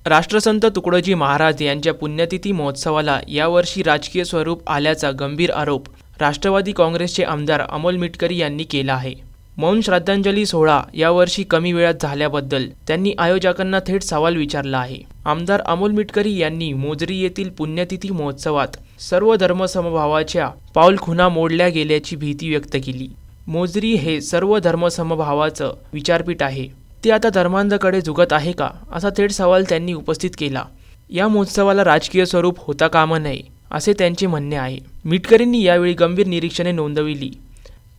राष्ट्रसंत तुकडोजी महाराज यांच्या पुण्यतिथी महोत्सवाला यावर्षी राजकीय स्वरूप आल्याचा गंभीर आरोप राष्ट्रवादी काँग्रेसचे आमदार अमोल मिटकरी यांनी केला आहे। मौन श्रद्धांजली सोहळा यावर्षी कमी वेळात झाल्याबद्दल त्यांनी आयोजकांना थेट सवाल विचारला आहे। आमदार अमोल मिटकरी यांनी मोजरी येथील पुण्यतिथी महोत्सवात सर्व धर्मसमभावाच्या पाऊलखुणा मोडल्या गेल्याची भीती व्यक्त केली। मोजरी हे सर्व धर्मसमभावाचं विचारपीठ आहे, ते आता धर्मांधाकडे झुकत आहे का, असा थेट सवाल त्यांनी उपस्थित केला। या महोत्सवाला राजकीय स्वरूप होता कामा नये असे त्यांचे म्हणणे आहे। मिटकरींनी यावेळी गंभीर निरीक्षणे नोंदविली।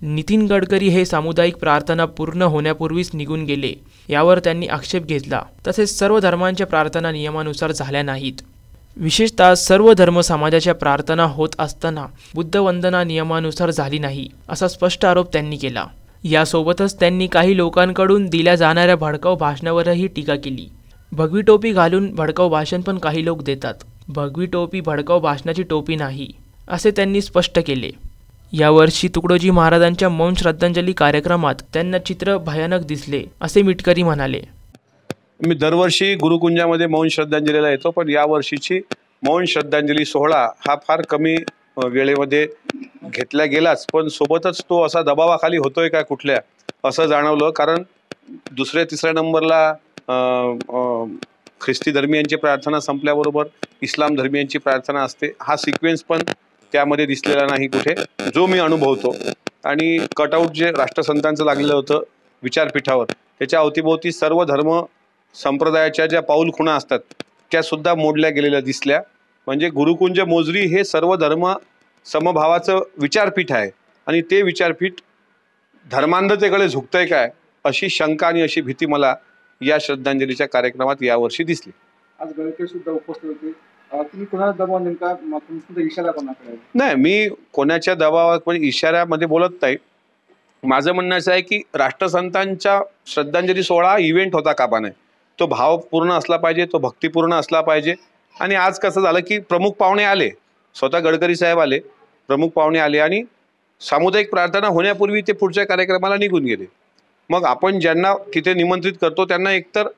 नितीन गडकरी हे सामुदायिक प्रार्थना पूर्ण होण्यापूर्वीच निघून गेले यावर त्यांनी आक्षेप घेतला। तसेच सर्व धर्मांच्या प्रार्थना नियमानुसार झाल्या नाहीत। विशेषतः सर्व धर्म समाजाच्या प्रार्थना होत असताना बुद्धवंदना नियमानुसार झाली नाही असा स्पष्ट आरोप त्यांनी केला। यासोबतच त्यांनी काही लोकांकडून दिल्या जाणाऱ्या भडकाऊ भाषणावरही टीका केली। भगवी टोपी घालून भडकाऊ भाषण पण काही लोक देतात, भगवी टोपी भडकाऊ भाषणाची टोपी नाही असे त्यांनी स्पष्ट केले। यावर्षी तुकडोजी महाराजांच्या मौन श्रद्धांजली कार्यक्रमात त्यांना चित्र भयानक दिसले असे मिटकरी म्हणाले। मी दरवर्षी गुरुकुंजामध्ये मौन श्रद्धांजलीला येतो, पण यावर्षीची मौन श्रद्धांजली सोहळा हा फार कमी वेळेमध्ये घेतला गेलाच, पण सोबतच तो असा दबावाखाली होतोय का कुठल्या असं जाणवलं। कारण दुसऱ्या तिसऱ्या नंबरला ख्रिस्ती धर्मीयांची प्रार्थना संपल्याबरोबर इस्लाम धर्मीयांची प्रार्थना असते। हा सिक्वेन्स पण त्यामध्ये दिसलेला नाही कुठे, जो मी अनुभवतो। आणि कटआउट जे राष्ट्रसंतांचं लागलेलं होतं विचारपीठावर, त्याच्या अवतीभोवती सर्व धर्म संप्रदायाच्या ज्या पाऊलखुणा असतात त्या सुद्धा मोडल्या गेलेल्या दिसल्या। म्हणजे गुरुकुंज मोजरी हे सर्व धर्म समभावाचं विचारपीठ आहे आणि ते विचारपीठ धर्मांधतेकडे झुकतंय काय अशी शंका आणि अशी भीती मला या श्रद्धांजलीच्या कार्यक्रमात यावर्षी दिसली। आज गडकरी सुद्धा उपस्थित होते, तुम्ही कोणाला दबाव नेमका तुमचा इशारा कोणाकडे? नाही, मी कोणाच्या दबावात म्हणजे इशाऱ्यामध्ये बोलत नाही। माझं म्हणणं असं आहे की राष्ट्रसंतांच्या श्रद्धांजली सोहळा इव्हेंट होता कामा नये, तो भावपूर्ण असला पाहिजे, तो भक्तिपूर्ण असला पाहिजे। आणि आज कसं झालं की प्रमुख पाहुणे आले, स्वतः गडकरी साहेब आले, प्रमुख पाहुणे आले आणि सामुदायिक प्रार्थना होण्यापूर्वी ते पुढच्या कार्यक्रमाला निघून गेले। मग आपण ज्यांना तिथे निमंत्रित करतो त्यांना एकतर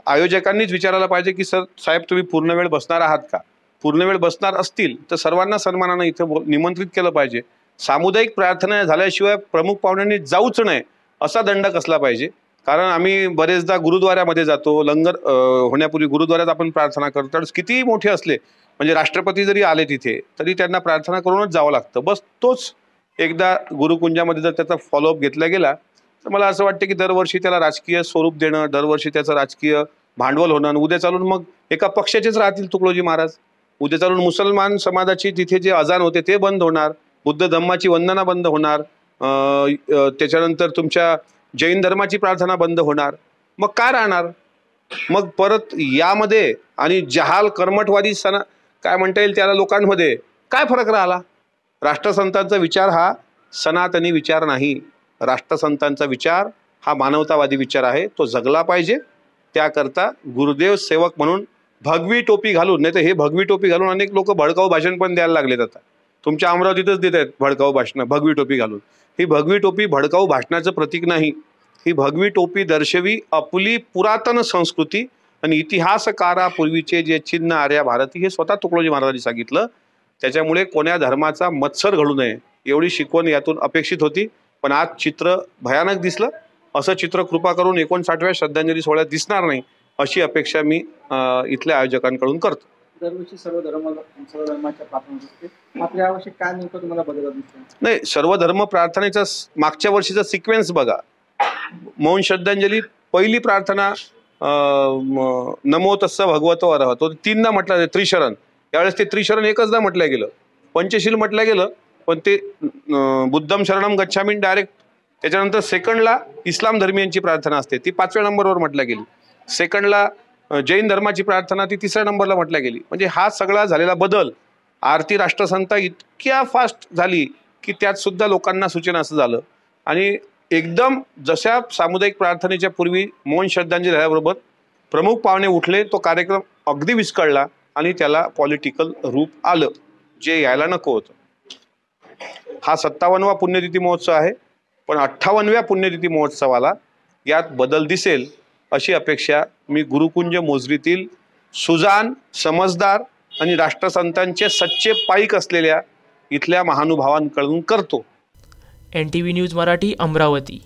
आयोजकांनीच विचारायला पाहिजे की सर साहेब तुम्ही पूर्ण वेळ बसणार आहात का? पूर्ण वेळ बसणार असतील तर सर्वांना सन्मानाने इथं निमंत्रित केलं पाहिजे। सामुदायिक प्रार्थना झाल्याशिवाय प्रमुख पाहुण्यांनी जाऊच नये असा दंड कसला पाहिजे। कारण आम्ही बरेचदा गुरुद्वाऱ्यामध्ये जातो, लंगर होण्यापूर्वी गुरुद्वाऱ्यात आपण प्रार्थना करतो, कितीही मोठे असले म्हणजे राष्ट्रपती जरी आले तिथे तरी त्यांना प्रार्थना करूनच जावं लागतं। बस तोच एकदा गुरुकुंजामध्ये जर त्याचा फॉलोअप घेतला गेला तर मला असं वाटतं की दरवर्षी त्याला राजकीय स्वरूप देणं, दरवर्षी त्याचं राजकीय भांडवल होणं, उद्या चालून मग एका पक्षाचेच राहतील तुकडोजी महाराज, उद्या चालून मुसलमान समाजाची तिथे जे अजान होते ते बंद होणार, बुद्ध धम्माची वंदना बंद होणार, त्याच्यानंतर तुमच्या जैन धर्माची प्रार्थना बंद होणार, मग काय राहणार? मग परत यामध्ये आणि जहाल कर्मठवादी काय म्हणता येईल त्याला लोकांमध्ये काय फरक राहिला? राष्ट्रसंतांचा विचार हा सनातनी विचार नाही, राष्ट्रसंतांचा विचार हा मानवतावादी विचार आहे, तो जगला पाहिजे। त्याकरता गुरुदेव सेवक म्हणून भगवी टोपी घालून, नाही तर हे भगवी टोपी घालून अनेक लोक भडकाऊ भाषण पण द्यायला लागलेत आता, तुमच्या अमरावतीतच देत आहेत भडकाऊ भाषण भगवी टोपी घालून। ही भगवी टोपी भडकाऊ भाषणाचं प्रतीक नाही, ही भगवी टोपी दर्शवी आपली पुरातन संस्कृती आणि इतिहासकारापूर्वीचे जे चिन्ह आर्या भारती हे स्वतः तुकडोजी महाराजांनी सांगितलं। त्याच्यामुळे कोण्या धर्माचा मत्सर घडू नये एवढी शिकवण यातून अपेक्षित होती, पण आज चित्र भयानक दिसलं। असं चित्र कृपा करून 59व्या श्रद्धांजली सोहळ्यात दिसणार नाही अशी अपेक्षा मी इथल्या आयोजकांकडून करतो। दरवर्षी सर्व धर्माच्या प्रार्थना असते, मात्र यावर्षी काय नेमकं तुम्हाला बदल दिसला? नाही, सर्व धर्म प्रार्थनेचा मागच्या वर्षीचा सिक्वेन्स बघा। मौन श्रद्धांजली पहिली प्रार्थना नमो तस्स भगवतो अरहतो, तीनदा म्हटलं त्रिशरण, त्यावेळेस ते त्रिशरण एकचदा म्हटलं गेलं, पंचशील म्हटलं गेलं, पण ते बुद्धम शरणम गच्छामी डायरेक्ट त्याच्यानंतर सेकंडला इस्लाम धर्मीयांची प्रार्थना असते ती 5व्या नंबरवर म्हटल्या गेली, सेकंडला जैन धर्माची प्रार्थना ती 3ऱ्या नंबरला म्हटल्या गेली। म्हणजे हा सगळा झालेला बदल, आरती राष्ट्रसंत इतक्या फास्ट झाली की त्यात सुद्धा लोकांना सूचना असं झालं आणि एकदम जशा सामुदायिक प्रार्थनेच्या पूर्वी मौन श्रद्धांजली झाल्याबरोबर प्रमुख पाहुणे उठले, तो कार्यक्रम अगदी विस्कळला आणि त्याला पॉलिटिकल रूप आलं जे यायला नको होतं। हा 57वा पुण्यतिथी महोत्सव आहे, पण 58व्या पुण्यतिथी महोत्सवाला यात बदल दिसेल अशी अपेक्षा मी गुरुकुंज मोजरीतील सुजाण, समजदार आणि राष्ट्रसंतांचे सच्चे पाईक असलेल्या इथल्या महानुभावांकडून करतो. NTV news Marathi, Amravati.